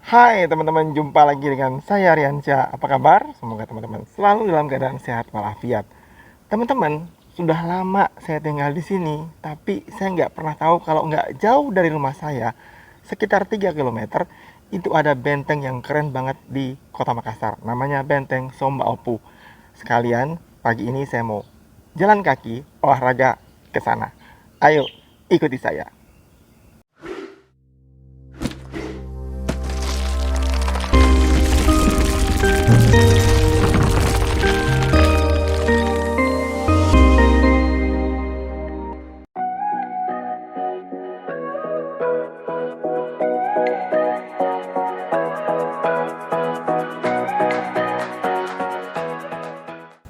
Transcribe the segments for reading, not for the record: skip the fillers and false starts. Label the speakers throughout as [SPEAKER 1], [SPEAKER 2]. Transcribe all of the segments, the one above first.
[SPEAKER 1] Hai teman-teman, jumpa lagi dengan saya Riansyah. Apa kabar? Semoga teman-teman selalu dalam keadaan sehat walafiat. Teman-teman, sudah lama saya tinggal di sini, tapi saya nggak pernah tahu kalau nggak jauh dari rumah saya, sekitar 3 kilometer, itu ada benteng yang keren banget di Kota Makassar. Namanya Benteng Somba Opu. Sekalian, pagi ini saya mau jalan kaki, olahraga ke sana. Ayo, ikuti saya.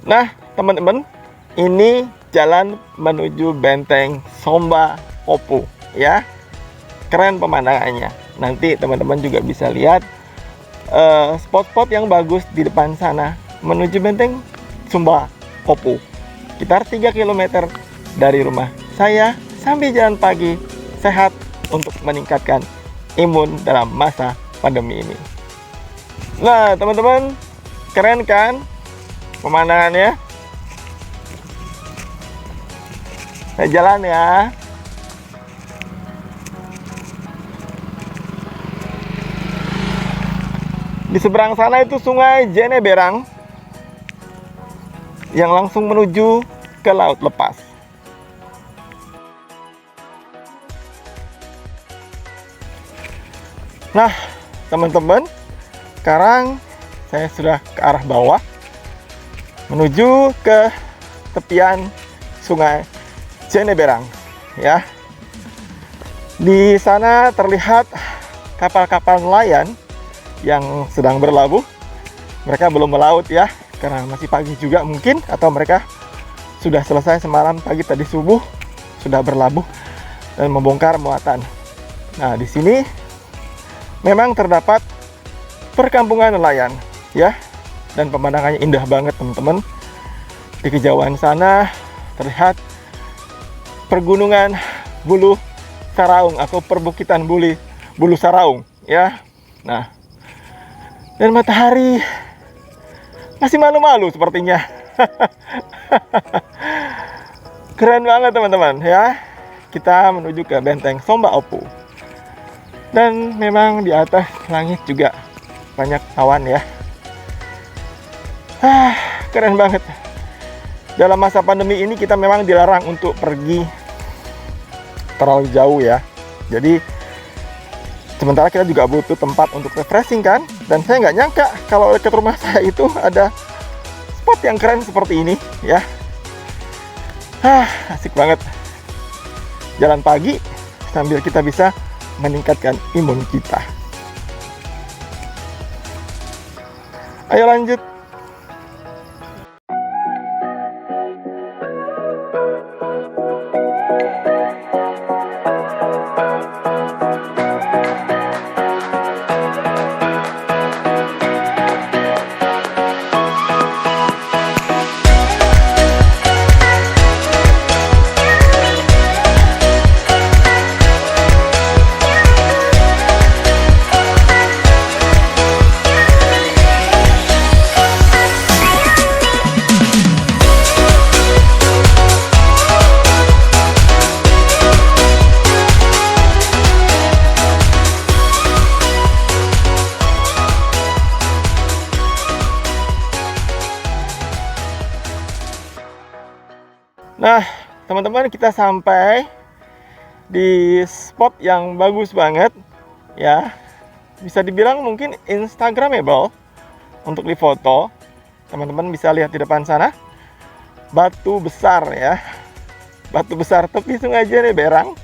[SPEAKER 1] Nah, teman-teman, ini jalan menuju Benteng Somba Opu ya. Keren pemandangannya. Nanti teman-teman juga bisa lihat spot-spot yang bagus di depan sana menuju Benteng Somba Opu. Sekitar 3 kilometer dari rumah saya sambil jalan pagi sehat untuk meningkatkan imun dalam masa pandemi ini. Nah, teman-teman, keren kan pemandangannya? Saya jalan ya. Di seberang sana itu Sungai Jeneberang yang langsung menuju ke Laut Lepas. Nah, teman-teman, sekarang saya sudah ke arah bawah menuju ke tepian Sungai Jeneberang ya. Di sana terlihat kapal-kapal nelayan yang sedang berlabuh. Mereka belum melaut ya, karena masih pagi juga mungkin, atau mereka sudah selesai semalam pagi tadi subuh sudah berlabuh dan membongkar muatan. Nah, di sini memang terdapat perkampungan nelayan ya, dan pemandangannya indah banget teman-teman. Di kejauhan sana terlihat pergunungan Bulu Saraung atau perbukitan Bulu Saraung ya. Nah, dan matahari masih malu-malu sepertinya. Keren banget teman-teman ya. Kita menuju ke Benteng Somba Opu. Dan memang di atas langit juga banyak awan ya. Keren banget. Dalam masa pandemi ini kita memang dilarang untuk pergi terlalu jauh ya. Jadi sementara kita juga butuh tempat untuk refreshing kan. Dan saya nggak nyangka kalau dekat rumah saya itu ada spot yang keren seperti ini ya. Asik banget. Jalan pagi sambil kita bisa meningkatkan imun kita. Ayo lanjut. Nah, teman-teman, kita sampai di spot yang bagus banget ya. Bisa dibilang mungkin instagramable untuk difoto. Teman-teman bisa lihat di depan sana batu besar ya. Batu besar tepi Sungai Jeneberang.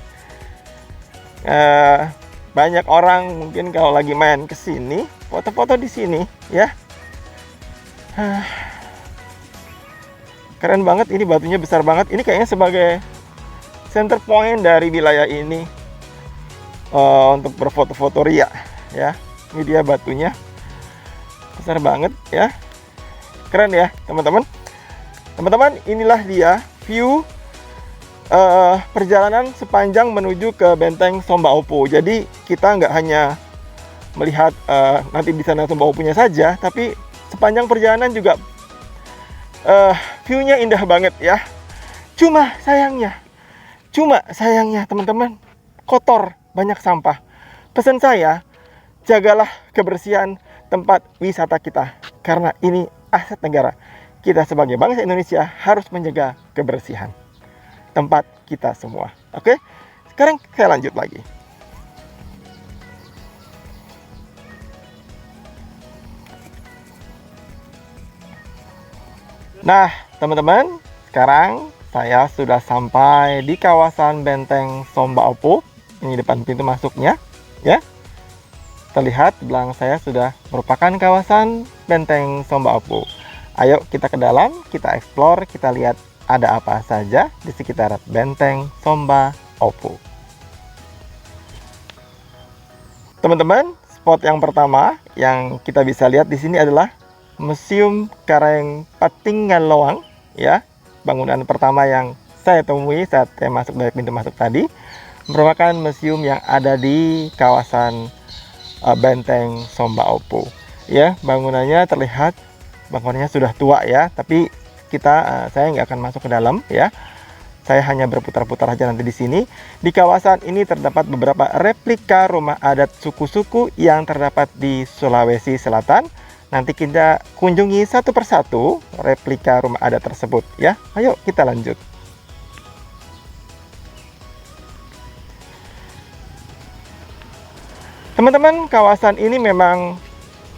[SPEAKER 1] Banyak orang mungkin kalau lagi main ke sini foto-foto di sini ya. Keren banget, ini batunya besar banget. Ini kayaknya sebagai center point dari wilayah ini untuk berfoto-foto ria ya. Ini dia batunya besar banget ya. Keren ya teman-teman. Teman-teman, inilah dia view perjalanan sepanjang menuju ke Benteng Somba Opu. Jadi kita nggak hanya melihat nanti di sana Somba Opunya saja, tapi sepanjang perjalanan juga view-nya indah banget ya. Cuma sayangnya teman-teman, kotor, banyak sampah. Pesan saya, jagalah kebersihan tempat wisata kita, karena ini aset negara. Kita sebagai bangsa Indonesia harus menjaga kebersihan tempat kita semua. Oke, sekarang saya lanjut lagi. Nah, teman-teman, sekarang saya sudah sampai di kawasan Benteng Somba Opu. Ini depan pintu masuknya, ya. Terlihat di belakang saya sudah merupakan kawasan Benteng Somba Opu. Ayo kita ke dalam, kita explore, kita lihat ada apa saja di sekitar Benteng Somba Opu. Teman-teman, spot yang pertama yang kita bisa lihat di sini adalah Museum Karang Patinggaluang, ya. Bangunan pertama yang saya temui saat saya masuk dari pintu masuk tadi, merupakan museum yang ada di kawasan Benteng Somba Opu. Ya, bangunannya terlihat bangunannya sudah tua ya, tapi saya nggak akan masuk ke dalam ya. Saya hanya berputar-putar aja nanti di sini. Di kawasan ini terdapat beberapa replika rumah adat suku-suku yang terdapat di Sulawesi Selatan. Nanti kita kunjungi satu persatu replika rumah adat tersebut ya. Ayo kita lanjut. Teman-teman, kawasan ini memang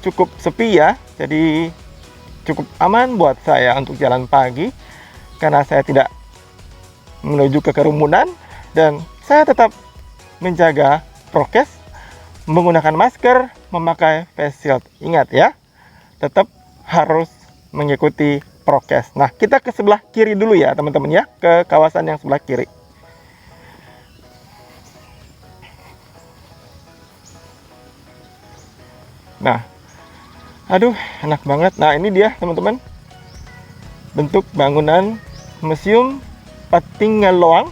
[SPEAKER 1] cukup sepi ya. Jadi cukup aman buat saya untuk jalan pagi, karena saya tidak menuju ke kerumunan dan saya tetap menjaga prokes, menggunakan masker, memakai face shield. Ingat ya, tetap harus mengikuti prokes. Nah, kita ke sebelah kiri dulu ya teman-teman ya, ke kawasan yang sebelah kiri. Nah, aduh enak banget. Nah, ini dia teman-teman, bentuk bangunan Museum Patinggaluang.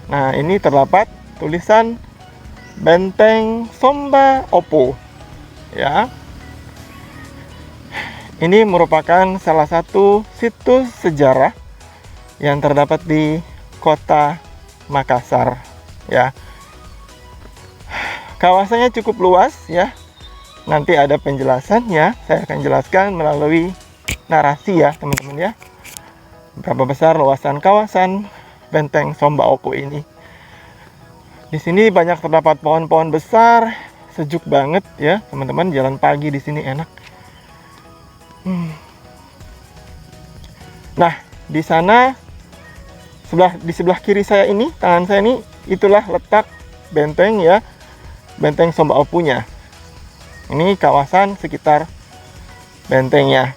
[SPEAKER 1] Nah, ini terdapat tulisan Benteng Somba Opu ya. Ini merupakan salah satu situs sejarah yang terdapat di kota Makassar ya. Kawasannya cukup luas ya. Nanti ada penjelasannya, saya akan jelaskan melalui narasi ya teman-teman ya. Berapa besar luasan kawasan Benteng Somba Opu ini. Di sini banyak terdapat pohon-pohon besar, sejuk banget ya teman-teman. Jalan pagi di sini enak. Nah, di sana di sebelah kiri saya ini, tangan saya ini, itulah letak benteng ya, Benteng Somba Opunya. Ini kawasan sekitar bentengnya.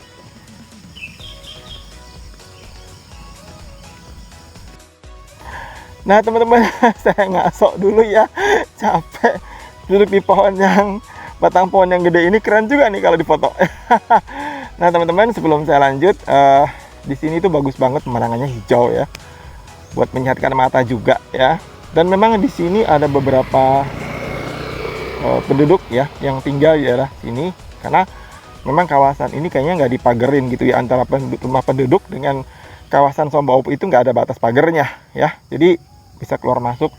[SPEAKER 1] Nah teman-teman, saya ngasok dulu ya, capek duduk di pohon yang batang pohon yang gede ini. Keren juga nih kalau difoto. Nah teman-teman, sebelum saya lanjut, di sini tuh bagus banget pemandangannya, hijau ya, buat menyehatkan mata juga ya. Dan memang di sini ada beberapa penduduk ya yang tinggal di daerah sini, karena memang kawasan ini kayaknya nggak dipagerin gitu ya, antara rumah penduduk dengan kawasan Somba Opu itu nggak ada batas pagernya ya, jadi bisa keluar masuk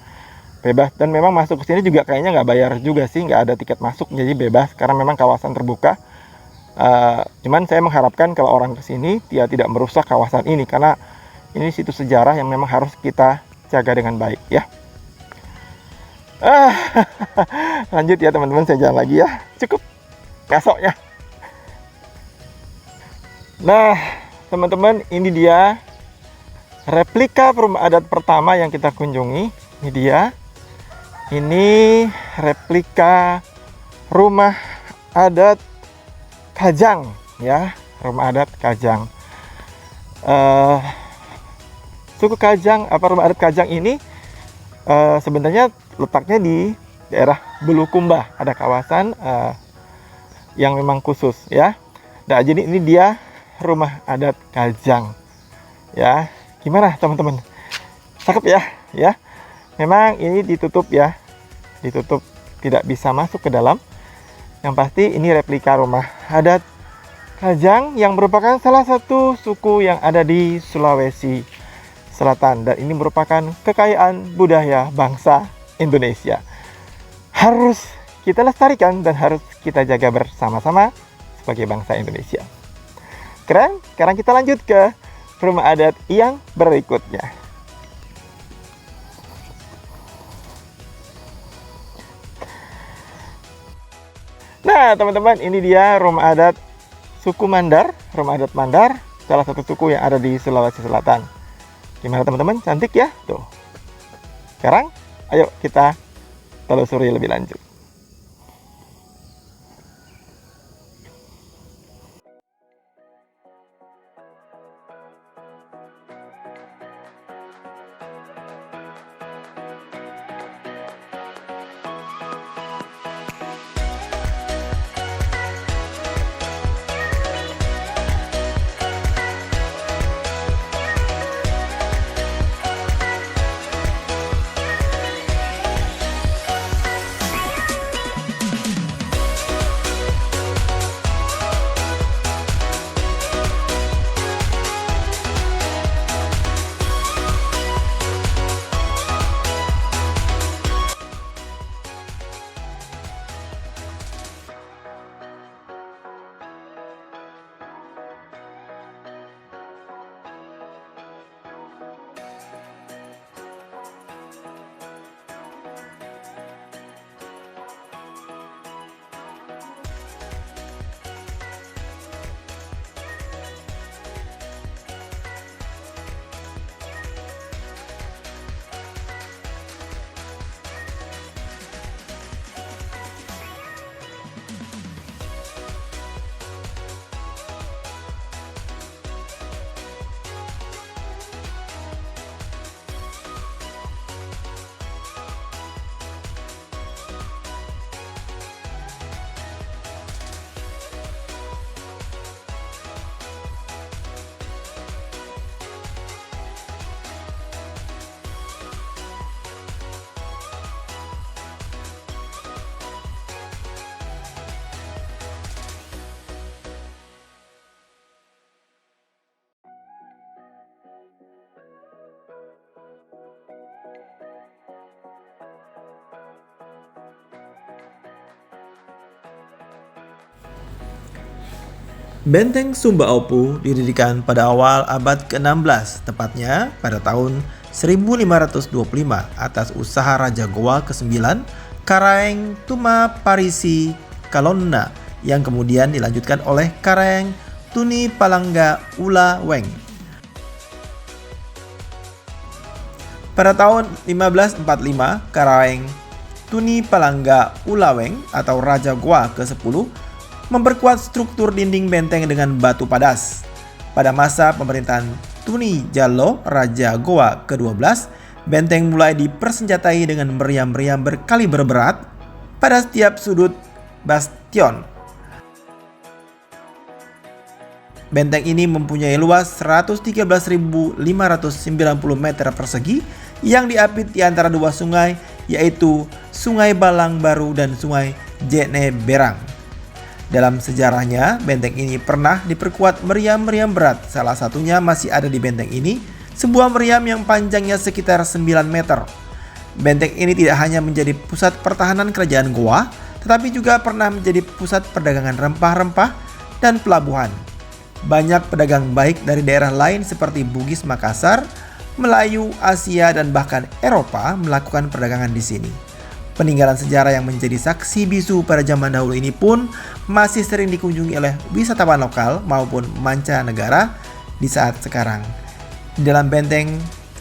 [SPEAKER 1] bebas. Dan memang masuk ke sini juga kayaknya nggak bayar juga sih, nggak ada tiket masuk, jadi bebas karena memang kawasan terbuka. Cuman saya mengharapkan kalau orang kesini dia tidak merusak kawasan ini, karena ini situs sejarah yang memang harus kita jaga dengan baik ya. Lanjut ya teman-teman, saya jalan lagi ya, cukup ngasoknya. Nah teman-teman, ini dia replika rumah adat pertama yang kita kunjungi. Ini dia, ini replika rumah adat Kajang ya, rumah adat Kajang. Suku Kajang, rumah adat Kajang ini sebenarnya letaknya di daerah Bulukumba, ada kawasan yang memang khusus ya. Nah, jadi ini dia rumah adat Kajang ya. Gimana teman-teman, cakep ya ya. Memang ini ditutup ya, ditutup, tidak bisa masuk ke dalam Yang pasti ini replika rumah adat Kajang yang merupakan salah satu suku yang ada di Sulawesi Selatan, dan ini merupakan kekayaan budaya bangsa Indonesia. Harus kita lestarikan dan harus kita jaga bersama-sama sebagai bangsa Indonesia. Keren? Sekarang kita lanjut ke rumah adat yang berikutnya. Nah, teman-teman, ini dia rumah adat suku Mandar, rumah adat Mandar, salah satu suku yang ada di Sulawesi Selatan. Gimana teman-teman? Cantik ya? Tuh. Sekarang, ayo kita telusuri lebih lanjut.
[SPEAKER 2] Benteng Sumba Opu didirikan pada awal abad ke-16, tepatnya pada tahun 1525 atas usaha Raja Goa ke-9, Karaeng Tuma Parisi Kalonna, yang kemudian dilanjutkan oleh Karaeng Tuni Palangga Ula Weng. Pada tahun 1545, Karaeng Tuni Palangga Ula Weng atau Raja Goa ke-10 memperkuat struktur dinding benteng dengan batu padas. Pada masa pemerintahan Tuni Jallo, Raja Goa ke-12, benteng mulai dipersenjatai dengan meriam-meriam berkaliber berat pada setiap sudut bastion. Benteng ini mempunyai luas 113.590 meter persegi yang diapit di antara dua sungai, yaitu Sungai Balang Baru dan Sungai Jene Berang. Dalam sejarahnya, benteng ini pernah diperkuat meriam-meriam berat. Salah satunya masih ada di benteng ini, sebuah meriam yang panjangnya sekitar 9 meter. Benteng ini tidak hanya menjadi pusat pertahanan kerajaan Goa, tetapi juga pernah menjadi pusat perdagangan rempah-rempah dan pelabuhan. Banyak pedagang baik dari daerah lain seperti Bugis Makassar, Melayu, Asia, dan bahkan Eropa melakukan perdagangan di sini. Peninggalan sejarah yang menjadi saksi bisu pada zaman dahulu ini pun masih sering dikunjungi oleh wisatawan lokal maupun mancanegara di saat sekarang. Di dalam benteng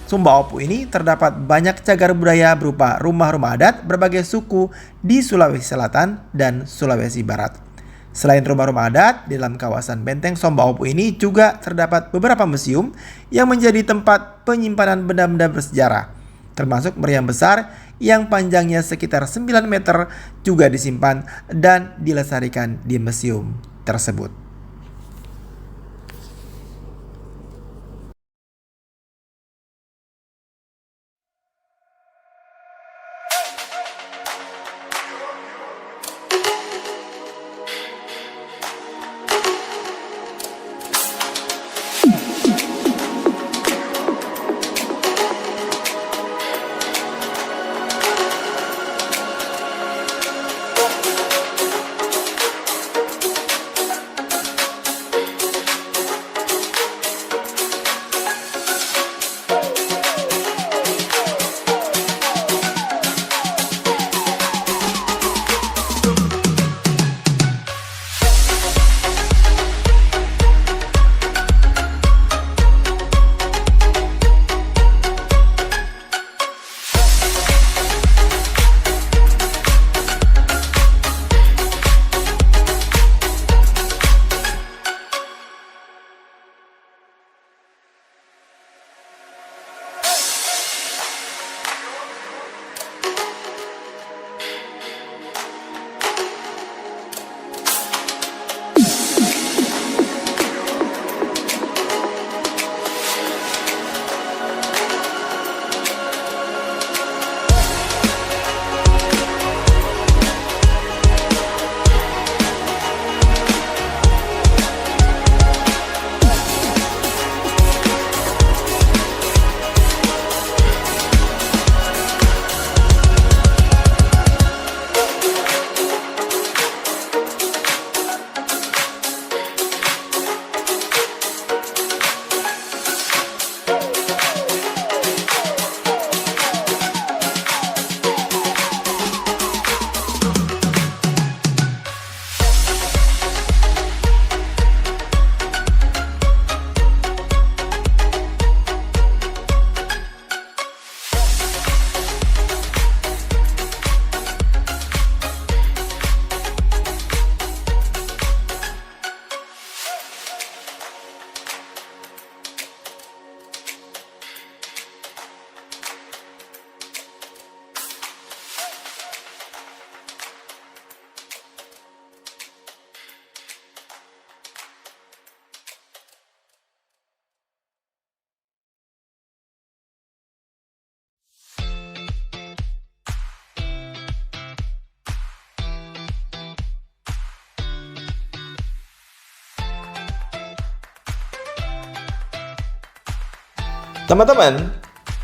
[SPEAKER 2] Sumba Opu ini terdapat banyak cagar budaya berupa rumah-rumah adat berbagai suku di Sulawesi Selatan dan Sulawesi Barat. Selain rumah-rumah adat, di dalam kawasan benteng Sumba Opu ini juga terdapat beberapa museum yang menjadi tempat penyimpanan benda-benda bersejarah, termasuk meriam besar yang panjangnya sekitar 9 meter juga disimpan dan dilestarikan di museum tersebut. Teman-teman,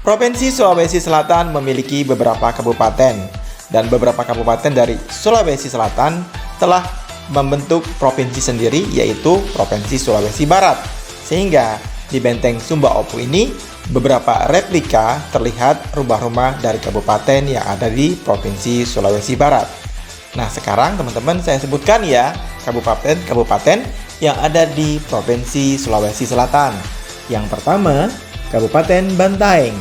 [SPEAKER 2] Provinsi Sulawesi Selatan memiliki beberapa kabupaten, dan beberapa kabupaten dari Sulawesi Selatan telah membentuk provinsi sendiri, yaitu Provinsi Sulawesi Barat. Sehingga di Benteng Sumba Opu ini beberapa replika terlihat rumah-rumah dari kabupaten yang ada di Provinsi Sulawesi Barat. Nah, sekarang teman-teman saya sebutkan ya kabupaten-kabupaten yang ada di Provinsi Sulawesi Selatan. Yang pertama, Kabupaten Bantaeng,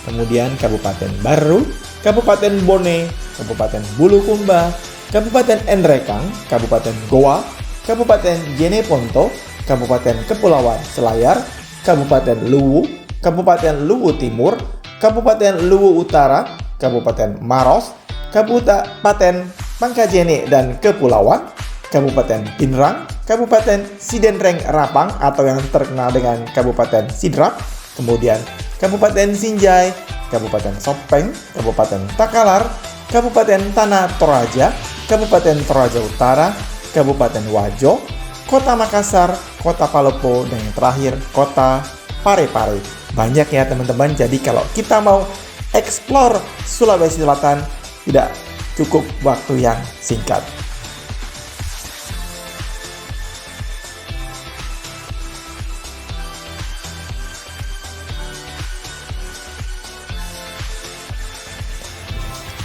[SPEAKER 2] kemudian Kabupaten Baru, Kabupaten Bone, Kabupaten Bulukumba, Kabupaten Enrekang, Kabupaten Goa, Kabupaten Jeneponto, Kabupaten Kepulauan Selayar, Kabupaten Luwu, Kabupaten Luwu Timur, Kabupaten Luwu Utara, Kabupaten Maros, Kabupaten Pangkajene dan Kepulauan, Kabupaten Pinrang, Kabupaten Sidenreng Rapang atau yang terkenal dengan Kabupaten Sidrap, kemudian Kabupaten Sinjai, Kabupaten Sopeng, Kabupaten Takalar, Kabupaten Tanah Toraja, Kabupaten Toraja Utara, Kabupaten Wajo, Kota Makassar, Kota Palopo, dan yang terakhir Kota Parepare. Banyak ya teman-teman, jadi kalau kita mau explore Sulawesi Selatan tidak cukup waktu yang singkat.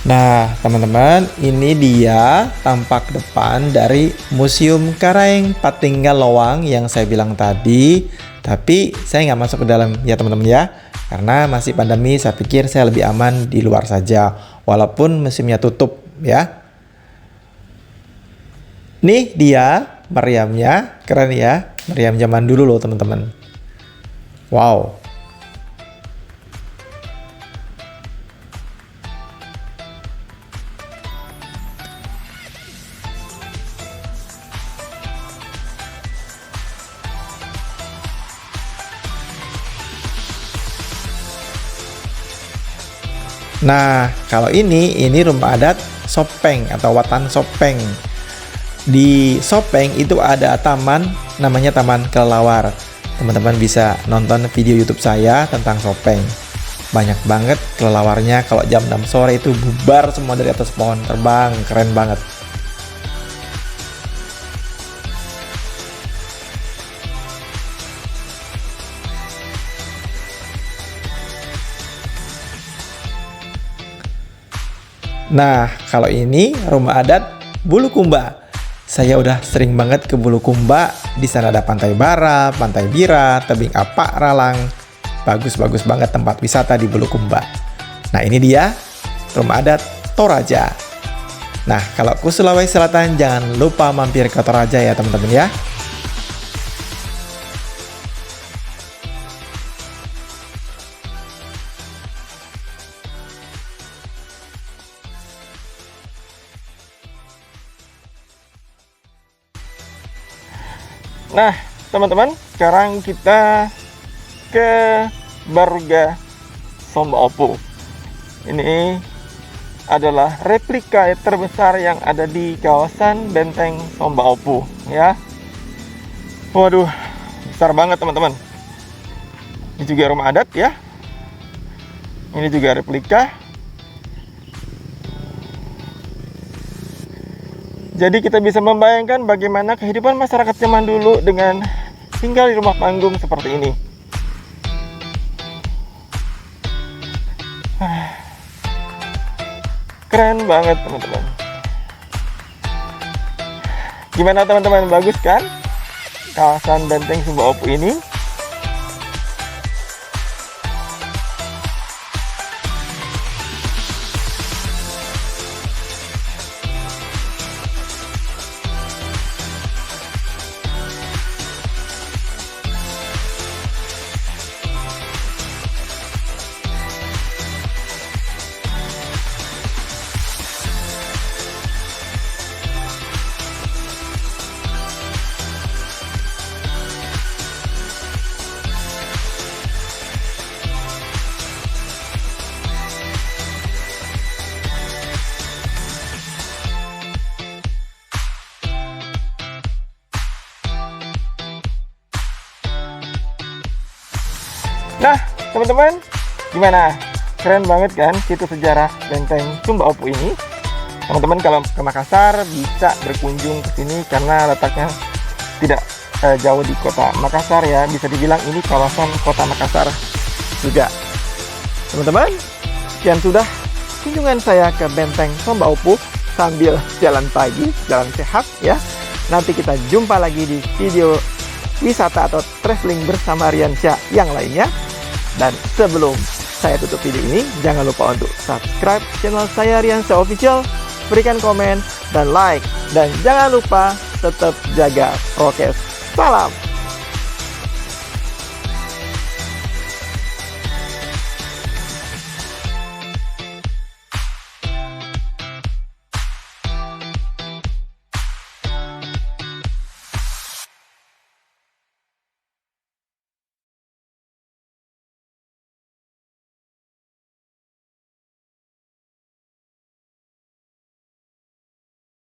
[SPEAKER 2] Nah, teman-teman, ini dia tampak depan dari Museum Karaeng Patinggal Lowang yang saya bilang tadi. Tapi saya nggak masuk ke dalam ya teman-teman ya, karena masih pandemi. Saya pikir saya lebih aman di luar saja, walaupun museumnya tutup ya. Nih dia meriamnya, keren ya, meriam zaman dulu loh teman-teman. Wow. Nah, kalau ini rumah adat Sopeng atau Watan Sopeng. Di Sopeng itu ada taman, namanya Taman Kelelawar. Teman-teman bisa nonton video YouTube saya tentang Sopeng. Banyak banget kelelawarnya, kalau jam 6 sore itu bubar semua dari atas pohon terbang, keren banget. Nah, kalau ini rumah adat Bulukumba. Saya udah sering banget ke Bulukumba. Di sana ada Pantai Bara, Pantai Bira, Tebing Apak, Ralang. Bagus-bagus banget tempat wisata di Bulukumba. Nah, ini dia rumah adat Toraja. Nah, kalau ke Sulawesi Selatan jangan lupa mampir ke Toraja ya teman-teman ya.
[SPEAKER 1] Nah, teman-teman, sekarang kita ke Baruga Sumba Opu. Ini adalah replika terbesar yang ada di kawasan Benteng Sumba Opu, ya. Waduh, besar banget teman-teman. Ini juga rumah adat ya. Ini juga replika. Jadi kita bisa membayangkan bagaimana kehidupan masyarakat zaman dulu dengan tinggal di rumah panggung seperti ini. Keren banget teman-teman. Gimana teman-teman, bagus kan kawasan Benteng Sumba Opu ini? Nah, teman-teman, gimana? Keren banget kan situs sejarah Benteng Sumba Opu ini? Teman-teman kalau ke Makassar bisa berkunjung ke sini karena letaknya tidak jauh di kota Makassar ya. Bisa dibilang ini kawasan kota Makassar juga. Teman-teman, sekian sudah kunjungan saya ke Benteng Sumba Opu sambil jalan pagi, jalan sehat ya. Nanti kita jumpa lagi di video wisata atau traveling bersama Riansyah yang lainnya. Dan sebelum saya tutup video ini, jangan lupa untuk subscribe channel saya Riansyah Official, berikan komen dan like, dan jangan lupa tetap jaga prokes. Salam!